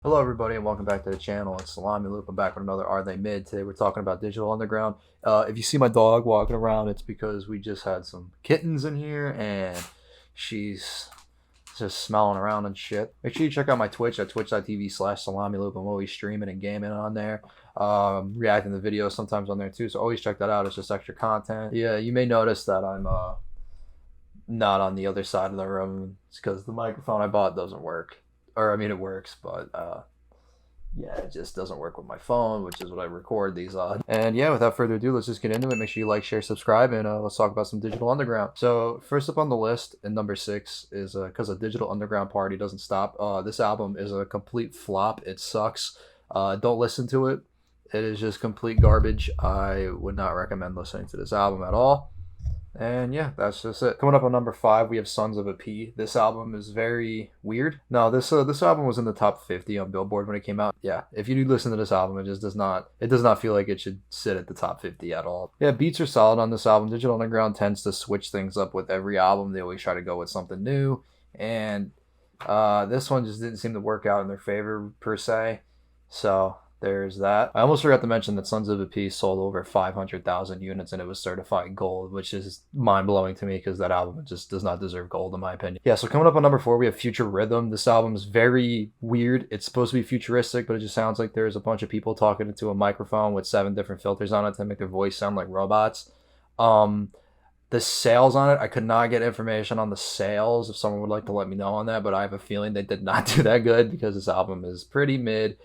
Hello everybody and welcome back to the channel. It's Salami Loop. I'm back with another Are They Mid? Today we're talking about Digital Underground. If you see my dog walking around, it's because we just had some kittens in here and she's just smelling around and shit. Make sure you check out my Twitch at twitch.tv/Salami Loop. I'm always streaming and gaming on there. Reacting to videos sometimes on there too, so always check that out. It's just extra content. Yeah, you may notice that I'm not on the other side of the room. It's because the microphone I bought doesn't work. Or I mean, it works, but yeah, it just doesn't work with my phone, which is what I record these on. And yeah, without further ado, let's just get into it. Make sure you like, share, subscribe, and let's talk about some Digital Underground. So first up on the list, in number 6, is Cause a Digital Underground Party Doesn't Stop. This album is a complete flop. It sucks. Don't listen to it. It is just complete garbage. I would not recommend listening to this album at all. And yeah, that's just it. Coming up on number 5, we have Sons of a P. This album is very weird. No, this album was in the top 50 on Billboard when it came out. Yeah, if you do listen to this album, it just does not feel like it should sit at the top 50 at all. Yeah, beats are solid on this album. Digital Underground tends to switch things up with every album. They always try to go with something new, and this one just didn't seem to work out in their favor per se. So there's that. I almost forgot to mention that Sons of a P sold over 500,000 units and it was certified gold, which is mind-blowing to me because that album just does not deserve gold in my opinion. Yeah, so coming up on number 4, we have Future Rhythm. This album is very weird. It's supposed to be futuristic, but it just sounds like there's a bunch of people talking into a microphone with 7 different filters on it to make their voice sound like robots. The sales on it, I could not get information on the sales. If someone would like to let me know on that, but I have a feeling they did not do that good because this album is pretty mid.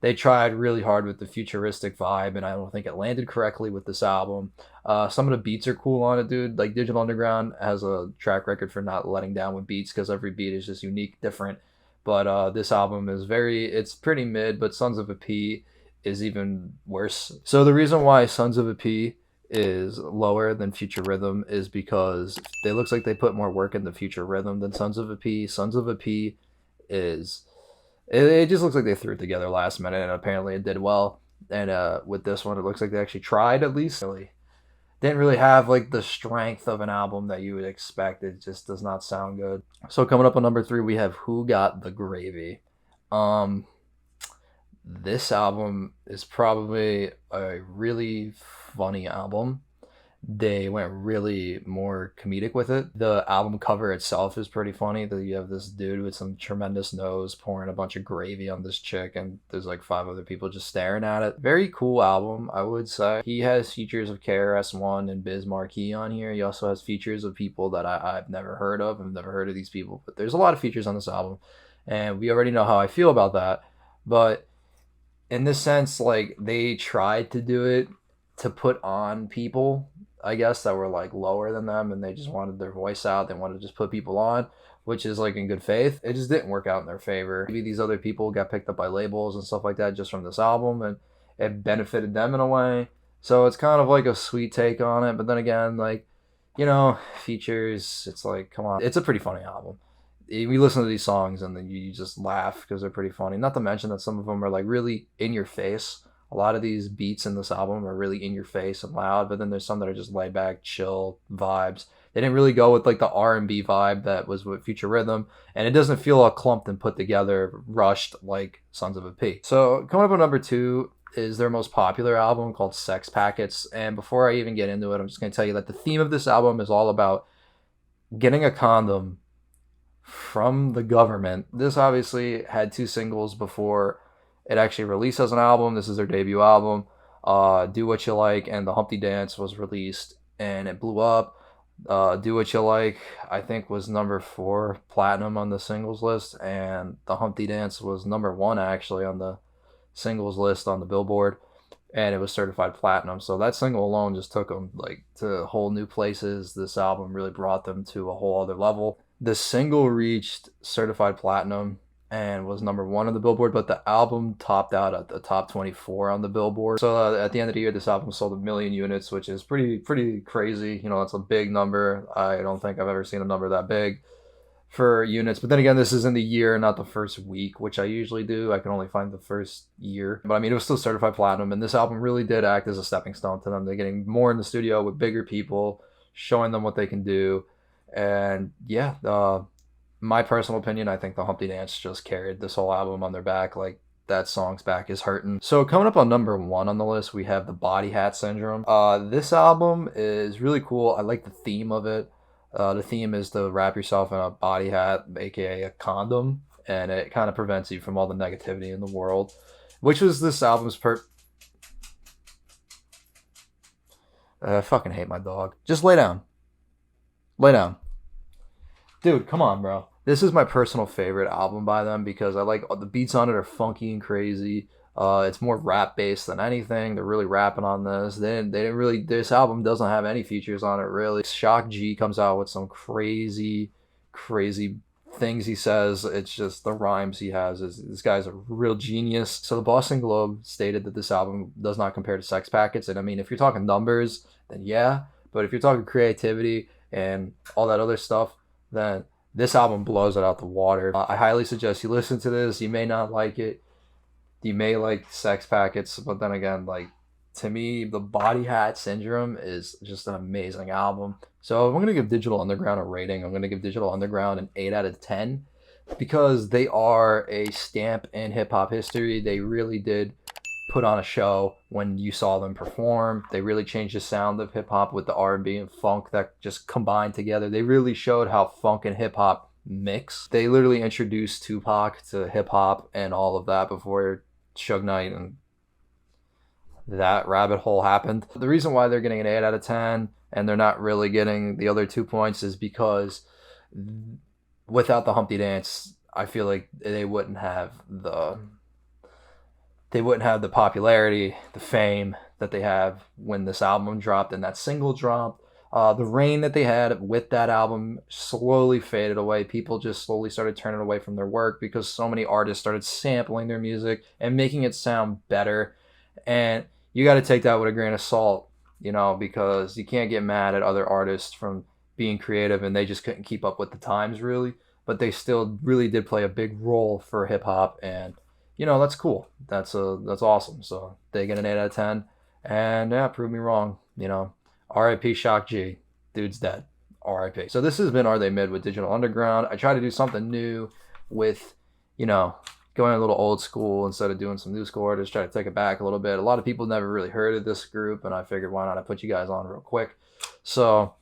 They tried really hard with the futuristic vibe, and I don't think it landed correctly with this album. Some of the beats are cool on it, dude. Like, Digital Underground has a track record for not letting down with beats because every beat is just unique, different. But this album is it's pretty mid, but Sons of a P is even worse. So the reason why Sons of a P is lower than Future Rhythm is because it looks like they put more work into Future Rhythm than Sons of a P. Sons of a P is... It just looks like they threw it together last minute, and apparently it did well. And with this one, it looks like they actually tried at least. Really didn't really have like the strength of an album that you would expect. It just does not sound good. So coming up on number 3, we have Who Got the Gravy. This album is probably a really funny album. They went really more comedic with it. The album cover itself is pretty funny. You have this dude with some tremendous nose pouring a bunch of gravy on this chick, and there's like 5 other people just staring at it. Very cool album, I would say. He has features of KRS-One and Biz Markie on here. He also has features of people that I've never heard of. I've never heard of these people, but there's a lot of features on this album, and we already know how I feel about that. But in this sense, like, they tried to do it to put on people, I guess, that were like lower than them, and they just wanted their voice out. They wanted to just put people on, which is like in good faith. It just didn't work out in their favor. Maybe these other people got picked up by labels and stuff like that just from this album, and it benefited them in a way. So it's kind of like a sweet take on it. But then again, like, features, it's like, come on. It's a pretty funny album. We listen to these songs and then you just laugh because they're pretty funny. Not to mention that some of them are like really in your face. A lot of these beats in this album are really in your face and loud, but then there's some that are just laid back, chill vibes. They didn't really go with like the R&B vibe that was with Future Rhythm, and it doesn't feel all clumped and put together, rushed like Sons of a P. So coming up on number 2 is their most popular album called Sex Packets. And before I even get into it, I'm just going to tell you that the theme of this album is all about getting a condom from the government. This obviously had 2 singles before it actually released as an album. This is their debut album. Do What You Like and The Humpty Dance was released and it blew up. Do What You Like, I think, was number 4 platinum on the singles list, and The Humpty Dance was number 1 actually on the singles list on the Billboard, and it was certified platinum. So that single alone just took them like to whole new places. This album really brought them to a whole other level. The single reached certified platinum and was number 1 on the Billboard, but the album topped out at the top 24 on the Billboard. So at the end of the year, this album sold 1 million units, which is pretty crazy. That's a big number. I don't think I've ever seen a number that big for units. But then again, this is in the year, not the first week, which I usually do. I can only find the first year. But I mean, it was still certified platinum, and this album really did act as a stepping stone to them. They're getting more in the studio with bigger people, showing them what they can do. And yeah, my personal opinion, I think the Humpty Dance just carried this whole album on their back. Like, that song's back is hurting. So coming up on number 1 on the list, we have the Body Hat Syndrome. This album is really cool. I like the theme of it. The theme is to wrap yourself in a body hat, aka a condom, and it kind of prevents you from all the negativity in the world, which was this album's I fucking hate my dog. Just lay down. Lay down. Dude, come on, bro. This is my personal favorite album by them because I like the beats on it are funky and crazy. It's more rap based than anything. They're really rapping on this. They didn't really. This album doesn't have any features on it really. Shock G comes out with some crazy, crazy things he says. It's just the rhymes he has. This guy's a real genius. So the Boston Globe stated that this album does not compare to Sex Packets. And I mean, if you're talking numbers, then yeah. But if you're talking creativity and all that other stuff, then this album blows it out the water. I highly suggest you listen to this. You may not like it. You may like Sex Packets, but then again, like, to me, the Body Hat Syndrome is just an amazing album. So I'm going to give Digital Underground a rating. I'm going to give Digital Underground an 8 out of 10 because they are a stamp in hip-hop history. They really did put on a show when you saw them perform. They really changed the sound of hip-hop with the R&B and funk that just combined together. They really showed how funk and hip-hop mix. They literally introduced Tupac to hip-hop and all of that before Suge Knight and that rabbit hole happened. The reason why they're getting an 8 out of 10 and they're not really getting the other 2 points is because without the Humpty Dance, I feel like they wouldn't have the popularity, the fame that they have when this album dropped and that single dropped. The reign that they had with that album slowly faded away. People just slowly started turning away from their work because so many artists started sampling their music and making it sound better. And you got to take that with a grain of salt, you know, because you can't get mad at other artists from being creative and they just couldn't keep up with the times really. But they still really did play a big role for hip hop, and you know, that's cool. That's awesome. So they get an 8 out of 10, and yeah, prove me wrong. You know, R.I.P. Shock G, dude's dead. R.I.P. So this has been Are They Mid with Digital Underground. I try to do something new with, you know, going a little old school instead of doing some new school artists. Try to take it back a little bit. A lot of people never really heard of this group, and I figured why not I put you guys on real quick. So,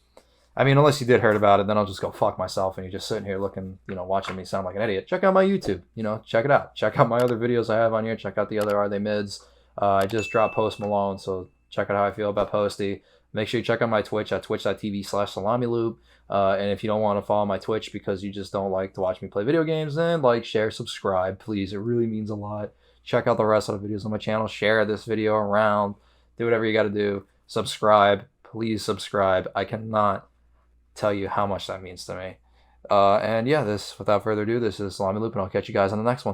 I mean, unless you did heard about it, then I'll just go fuck myself and you're just sitting here looking, you know, watching me sound like an idiot. Check out my YouTube, you know, check it out. Check out my other videos I have on here. Check out the other Are They Mids. I just dropped Post Malone, so check out how I feel about Posty. Make sure you check out my Twitch at twitch.tv/salamiloop. And if you don't want to follow my Twitch because you just don't like to watch me play video games, then like, share, subscribe, please. It really means a lot. Check out the rest of the videos on my channel. Share this video around. Do whatever you got to do. Subscribe. Please subscribe. I cannot tell you how much that means to me. And yeah, without further ado, this is Salami Loop, and I'll catch you guys on the next one.